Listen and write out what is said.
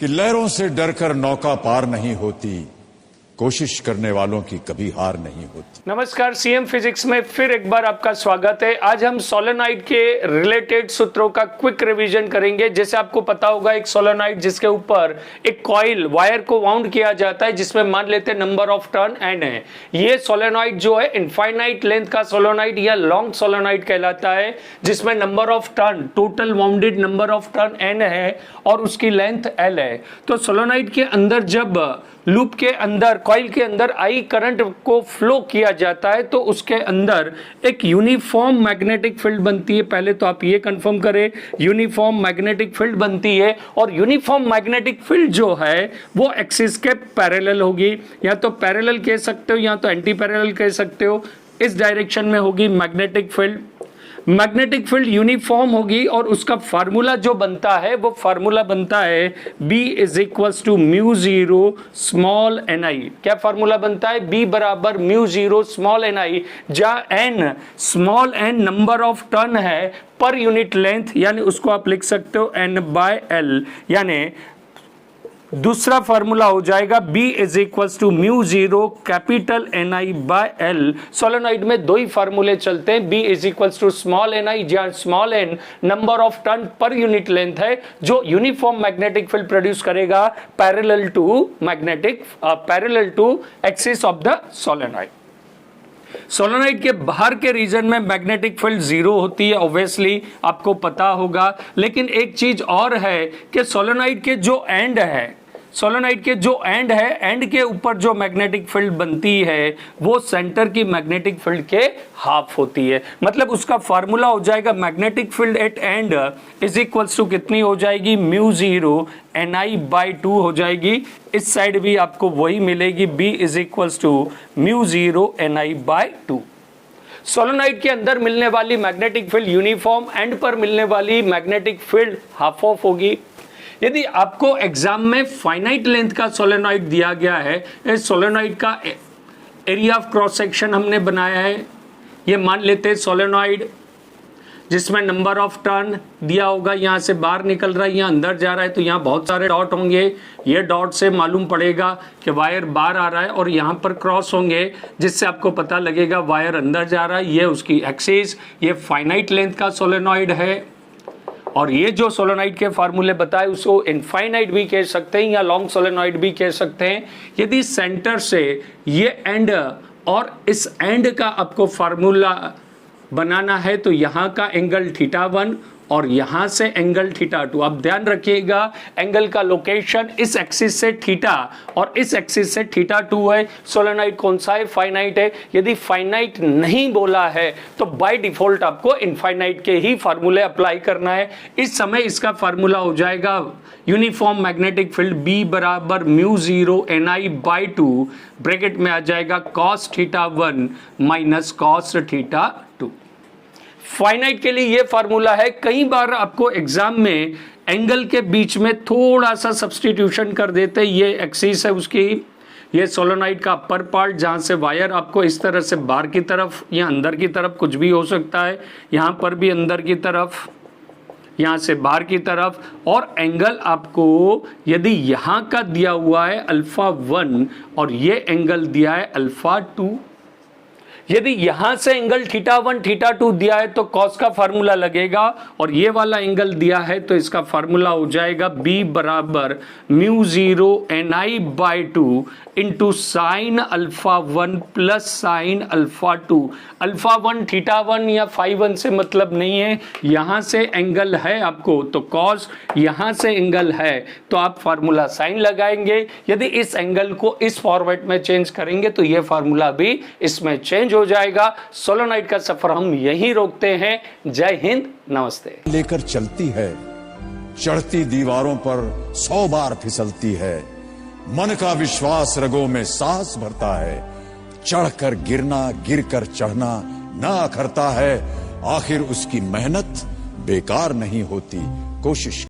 कि लहरों से डरकर नौका पार नहीं होती, कोशिश करने वालों की कभी हार नहीं होती। नमस्कार, सीएम फिजिक्स में फिर एक बार आपका स्वागत है। आज हम सोलेनॉइड के रिलेटेड सूत्रों का क्विक रिवीजन करेंगे। जैसे आपको पता होगा, एक सोलेनॉइड जिसके ऊपर एक कॉइल वायर को वाउंड किया जाता है, जिसमें मान लेते हैं नंबर ऑफ टर्न एन है। ये सोलेनॉइड जो है इनफाइनाइट लेंथ का सोलेनॉइड या लॉन्ग सोलेनॉइड कहलाता है, जिसमें number of turn, total wounded number of turn N है और उसकी लेंथ एल है। तो सोलेनॉइड के अंदर जब लूप के अंदर, कॉइल के अंदर आई करंट को फ्लो किया जाता है तो उसके अंदर एक यूनिफॉर्म मैग्नेटिक फील्ड बनती है। पहले तो आप ये कंफर्म करें, यूनिफॉर्म मैग्नेटिक फील्ड बनती है और यूनिफॉर्म मैग्नेटिक फील्ड जो है वो एक्सिस के पैरेलल होगी। या तो पैरेलल कह सकते हो या तो एंटी पैरेलल कह सकते हो। इस डायरेक्शन में होगी magnetic field. Magnetic field uniform होगी और उसका फार्मूला जो बनता है वो फार्मूला बनता है B is equals to mu zero small N I. क्या फार्मूला बनता है? B बराबर mu zero small N I, जहां n small n number of turn है पर यूनिट लेंथ, यानी उसको आप लिख सकते हो n बाय एल। यानी दूसरा फार्मूला हो जाएगा B is equals to mu zero capital N I by L. Solenoid में दो ही फार्मूले चलते हैं, B is equals to small N I, जहां small N number of turn per unit length है, जो यूनिफॉर्म मैग्नेटिक फील्ड प्रोड्यूस करेगा parallel to axis of the solenoid. Solenoid के बाहर के रीजन में मैग्नेटिक फील्ड जीरो होती है, ऑब्वियसली आपको पता होगा। लेकिन एक चीज और है कि सोलेनॉइड के जो एंड है, सोलेनॉइड के जो एंड है, एंड के ऊपर जो मैग्नेटिक फील्ड बनती है वो सेंटर की मैग्नेटिक फील्ड के हाफ होती है। मतलब उसका फार्मूला हो जाएगा magnetic field at end is equals to कितनी हो जाएगी? Mu zero N I by 2 हो जाएगी। इस साइड भी आपको वही मिलेगी, B is equals to mu zero N I by 2। Solenoid के अंदर मिलने वाली मैग्नेटिक फील्ड यूनिफॉर्म, एंड पर मिलने वाली मैग्नेटिक फील्ड हाफ ऑफ होगी। यदि आपको एग्जाम में फाइनाइट लेंथ का सोलेनॉइड दिया गया है, इस सोलेनॉइड का एरिया ऑफ क्रॉस सेक्शन हमने बनाया है। ये मान लेते हैं सोलेनॉइड जिसमें नंबर ऑफ टर्न दिया होगा, यहाँ से बाहर निकल रहा है, यहाँ अंदर जा रहा है, तो यहाँ बहुत सारे डॉट होंगे। ये डॉट से मालूम पड़ेगा कि वायर बाहर आ रहा है और यहाँ पर क्रॉस होंगे, जिससे आपको पता लगेगा वायर अंदर जा रहा है। ये उसकी एक्सिस, ये फाइनाइट लेंथ का सोलेनॉइड है। और ये जो सोलेनॉइड के फार्मूले बताए उसको इनफाइनाइट भी कह सकते हैं या लॉन्ग सोलेनॉइड भी कह सकते हैं। यदि सेंटर से ये एंड और इस एंड का आपको फार्मूला बनाना है तो यहाँ का एंगल θ1 और यहाँ से एंगल θ2। आप ध्यान रखिएगा, एंगल का लोकेशन इस एक्सिस से थीटा और इस एक्सिस से θ2 है। सोलेनॉइड कौन सा है? फाइनाइट है। यदि फाइनाइट नहीं बोला है तो बाय डिफॉल्ट आपको इनफाइनाइट के ही फार्मूले अप्लाई करना है। इस समय इसका फार्मूला हो जाएगा यूनिफॉर्म मैग्नेटिक फील्ड B बराबर mu zero N I by 2, bracket में आ जाएगा cos θ1 माइनस cos θ2। फाइनाइट के लिए ये फार्मूला है। कई बार आपको एग्जाम में एंगल के बीच में थोड़ा सा सब्स्टिट्यूशन कर देते हैं। ये एक्सिस है उसकी, ये सोलेनॉइड का अपर पार्ट, जहाँ से वायर आपको इस तरह से बाहर की तरफ या अंदर की तरफ कुछ भी हो सकता है, यहाँ पर भी अंदर की तरफ, यहाँ से बाहर की तरफ। और एंगल आपको यदि यहाँ का दिया हुआ है α1 और ये एंगल दिया है α2, यदि यहां से एंगल θ1 θ2 दिया है तो cos का फार्मूला लगेगा, और ये वाला एंगल दिया है तो इसका फार्मूला हो जाएगा B बराबर mu zero N I by 2 into sine α1 plus sine α2। α1 θ1 या φ1 से मतलब नहीं है, यहां से एंगल है आपको तो cos, यहां से एंगल है तो आप फार्मूला साइन लगाएंगे। यदि इस एंगल को इस फॉर्मेट में चेंज करेंगे तो ये फार्मूला भी इसमें चेंज हो जाएगा। सोलेनॉइड का सफर हम यहीं रोकते हैं। जय हिंद, नमस्ते। लेकर चलती है, चढ़ती दीवारों पर 100 बार फिसलती है, मन का विश्वास रगों में साहस भरता है, चढ़कर गिरना गिरकर चढ़ना ना अखरता है, आखिर उसकी मेहनत बेकार नहीं होती, कोशिश